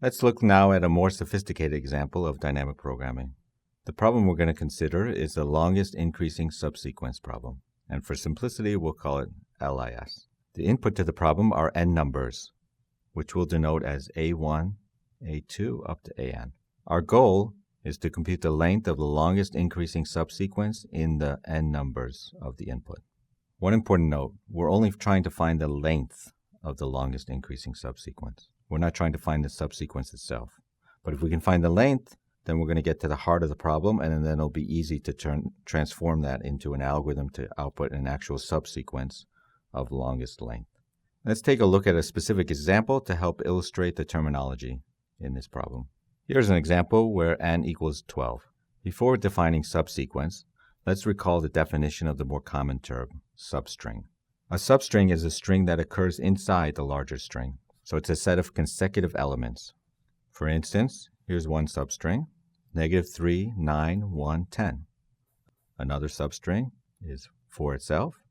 Let's look now at a more sophisticated example of dynamic programming. The problem we're going to consider is the longest increasing subsequence problem, and for simplicity we'll call it LIS. The input to the problem are n numbers, which we'll denote as A1, A2 up to AN. Our goal is to compute the length of the longest increasing subsequence in the n numbers of the input. One important note, we're only trying to find the length of the longest increasing subsequence. We're not trying to find the subsequence itself. But if we can find the length, then we're going to get to the heart of the problem, and then it'll be easy to transform that into an algorithm to output an actual subsequence of longest length. Let's take a look at a specific example to help illustrate the terminology in this problem. Here's an example where n equals 12. Before defining subsequence, let's recall the definition of the more common term, substring. A substring is a string that occurs inside the larger string. So it's a set of consecutive elements. For instance, here's one substring, -3, 9, 1, 10. Another substring is 4 itself,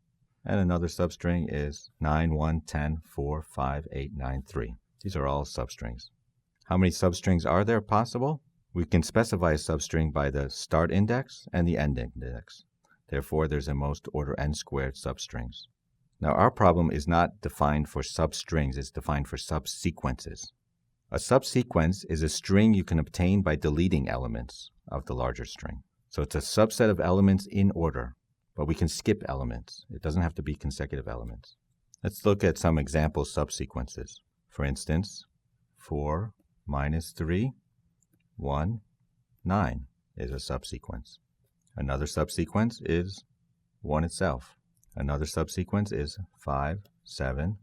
and another substring is 9, 1, 10, 4, 5, 8, 9, 3. These are all substrings. How many substrings are there possible? We can specify a substring by the start index and the end index. Therefore, there's a most order n squared substrings. Now, our problem is not defined for substrings, it's defined for subsequences. A subsequence is a string you can obtain by deleting elements of the larger string. So it's a subset of elements in order, but we can skip elements. It doesn't have to be consecutive elements. Let's look at some example subsequences. For instance, 4 minus 3, 1, 9 is a subsequence. Another subsequence is 1 itself. Another subsequence is 5, 7,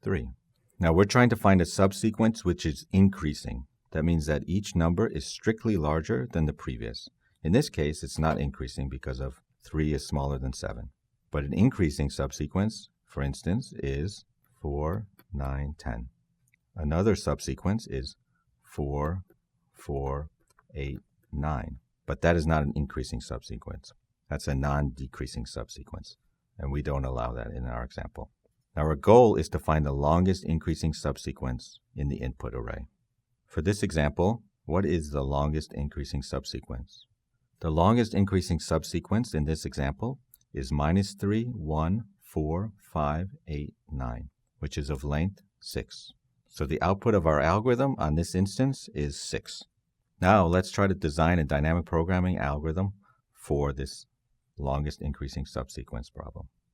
3. Now we're trying to find a subsequence which is increasing. That means that each number is strictly larger than the previous. In this case, it's not increasing because of 3 is smaller than 7. But an increasing subsequence, for instance, is 4, 9, 10. Another subsequence is 4, 4, 8, 9. But that is not an increasing subsequence. That's a non-decreasing subsequence. And we don't allow that in our example. Now our goal is to find the longest increasing subsequence in the input array. For this example, what is the longest increasing subsequence? The longest increasing subsequence in this example is -3, 1, 4, 5, 8, 9, which is of length 6. So the output of our algorithm on this instance is 6. Now let's try to design a dynamic programming algorithm for this longest increasing subsequence problem.